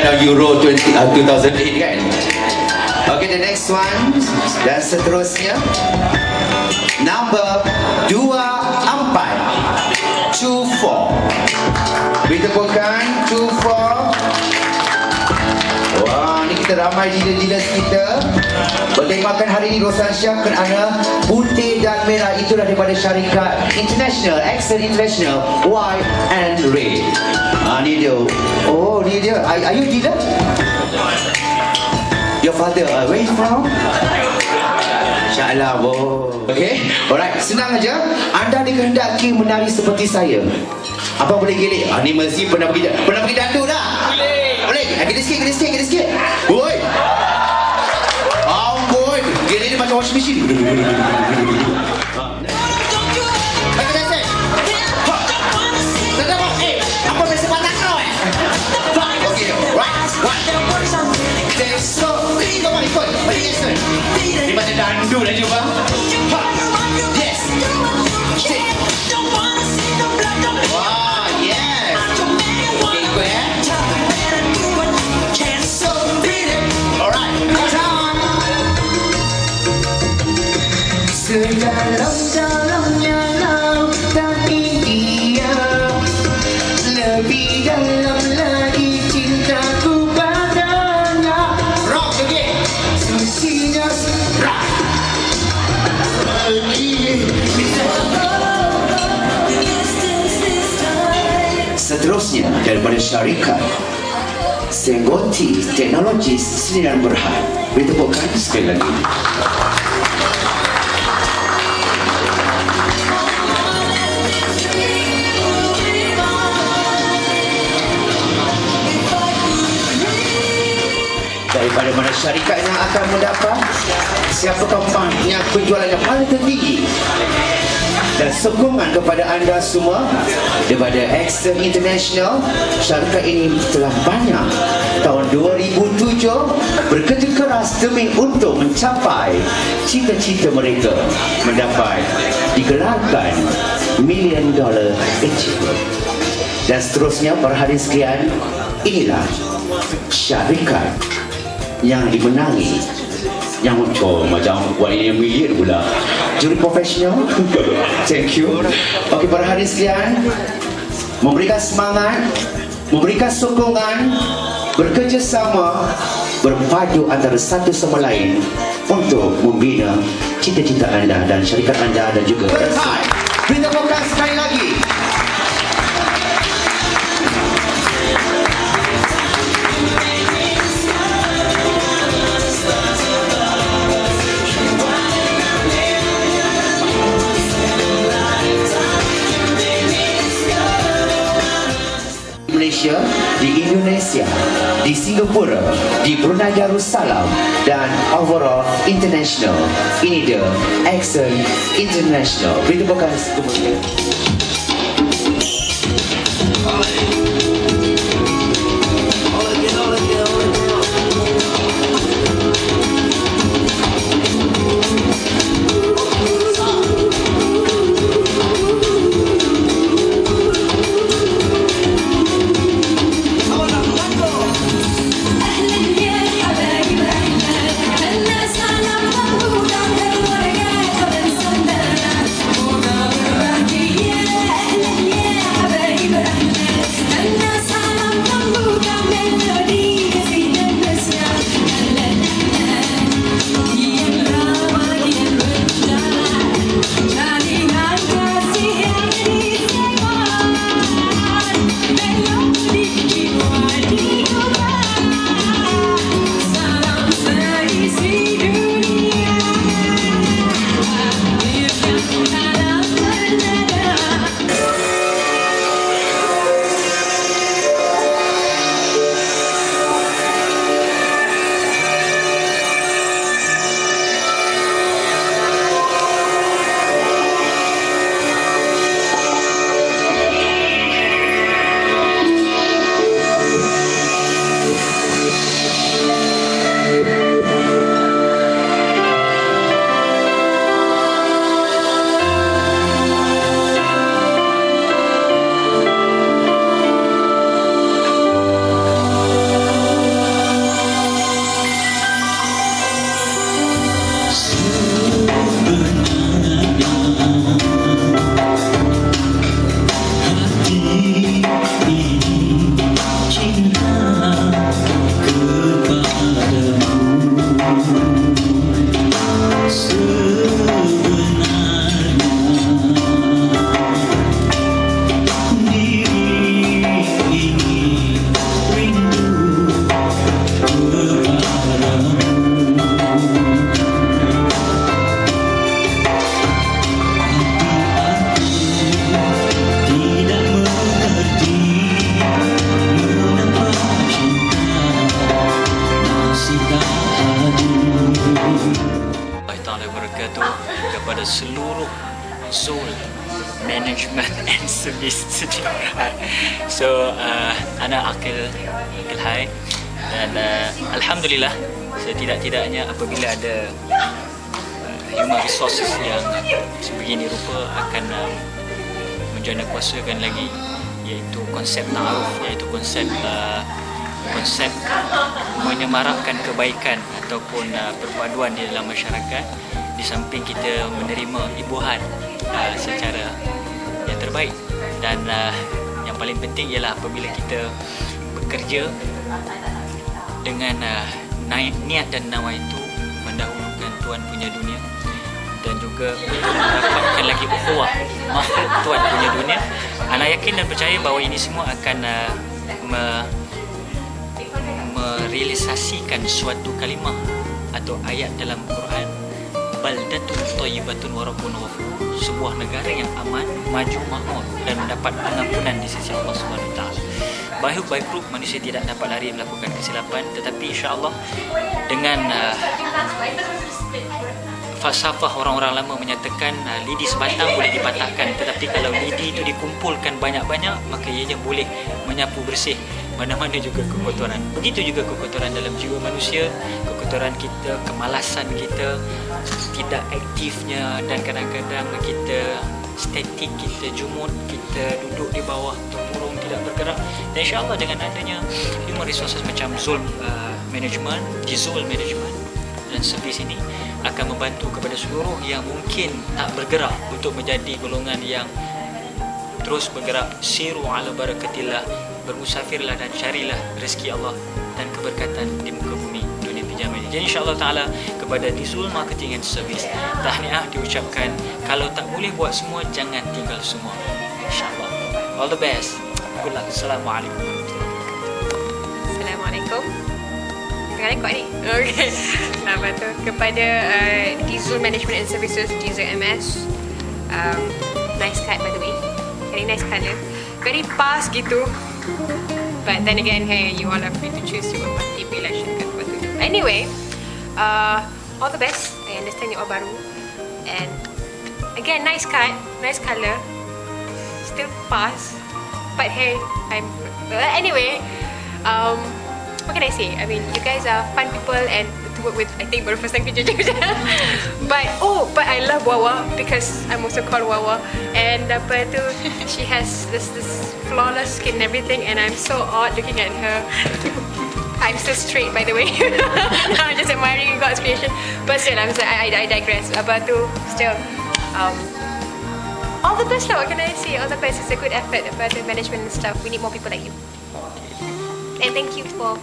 dalam Euro 2008 kan. Okay, the next one. Dan seterusnya number 24 ditepukan 24. Wah, ni kita ramai dealers kita bertemakan hari ini Roshan Shah kerana putih dan merah itulah daripada syarikat International, Excel International, white and red. Ni dia. Oh, ni dia. Are you dealer? Your father, where you from? InsyaAllah, boh. Okay, alright, senang aja. Anda dikehendaki menari seperti saya. Apa boleh gelik? Ni mesti pernah pergi dandu dah. Boleh. Gelik sikit. Woi. Amboi, gelik ni macam washing machine. Apa biasa patah kau Okay, right. So, come on, ikut. Ni macam dandu dah cuba. Yes. Wah, yes. Okay, ikut ya. Alright, sedalam-dalamnya lautan India, lebih dalam lagi cintaku padanya. Rock again. Sucinya rock. Seterusnya daripada syarikat Senggoti Teknologis Sdn Bhd. Ditepukan sekali lagi. Daripada mana syarikat yang akan mendapat? Siapa company yang penjualannya paling tertinggi? Dan sokongan kepada anda semua daripada Excel International. Syarikat ini telah banyak tahun 2007 bekerja keras demi untuk mencapai cita-cita mereka mendapat digelarkan $1 million achievement. Dan seterusnya para hadirin sekalian, inilah syarikat yang dimenangi yang macam $1 million pula. Juri profesional. Thank you. Okey, para hadirin sekalian, memberikan semangat, memberikan sokongan, bekerjasama, berpadu antara satu sama lain untuk membina cita-cita anda dan syarikat anda dan juga kita bukan sekali lagi. Malaysia, di Indonesia, di Singapura, di Brunei Darussalam dan overall international. Ini dia Excel International. Beri tepukan kemudian. kepada seluruh Zul Management and Service Sejarah. So ana Aqil Hai, dan alhamdulillah setidak-tidaknya apabila ada human resources yang sebegini rupa akan menjana kuasakan lagi, iaitu konsep ta'aruf, iaitu konsep menyemarakkan kebaikan ataupun perpaduan di dalam masyarakat, di samping kita menerima ibuhan secara yang terbaik. Dan yang paling penting ialah apabila kita bekerja dengan niat dan nawa itu mendahulukan Tuhan punya dunia, dan juga mendapatkan lagi ukhuwah makhluk Tuhan punya dunia. Ana yakin dan percaya bahawa ini semua akan merealisasikan suatu kalimah atau ayat dalam Quran, baldatun thayyibatun wa rabbun ghafur, sebuah negara yang aman, maju, makmur dan mendapat pengampunan di sisi Allah Subhanahu Wa Taala. Baik buruk manusia tidak dapat lari melakukan kesilapan, tetapi insya-Allah dengan falsafah orang-orang lama menyatakan lidi sebatang boleh dipatahkan, tetapi kalau lidi itu dikumpulkan banyak-banyak, maka ianya boleh menyapu bersih mana-mana juga kekotoran. Begitu juga kekotoran dalam jiwa manusia, kekotoran kita, kemalasan kita, tidak aktifnya, dan kadang-kadang kita statik, kita jumut, kita duduk di bawah tempurung, tidak bergerak. Dan insya-Allah dengan adanya human resources macam Zul Management, di Zul Management dan servis ini akan membantu kepada seluruh yang mungkin tak bergerak untuk menjadi golongan yang terus bergerak. Siru ala barakatillah, bermusafirlah dan carilah rezeki Allah dan keberkatan di muka bumi dunia pinjaman ini. Jadi insya-Allah taala kepada Dizul Marketing and Service, tahniah diucapkan. Kalau tak boleh buat semua, jangan tinggal semua. Insya-Allah. All the best. Good luck. Assalamualaikum. Assalamualaikum. Tengah rekod ni. Okey. Apa tu? Kepada Dizul Management and Services, Dizul MS. Nice cut by the way. Very nice colour. Very fast gitu. But then again, hey, you all are free to choose your own party election kan apa tu. Anyway, all the best. I understand you all baru. And again, nice cut, nice colour. Still fast. But hey, anyway, what can I say? I mean, you guys are fun people and to work with. I think baru first time kerja je. But I love Wawa because I'm also called Wawa. And apa tu, she has this flawless skin and everything, and I'm so odd looking at her. I'm still straight, by the way. I'm just admiring God's creation. But still, I digress. Apa tu, still, all the best lah. What can I say? All the best. It's a good effort about the management and stuff. We need more people like you. And thank you for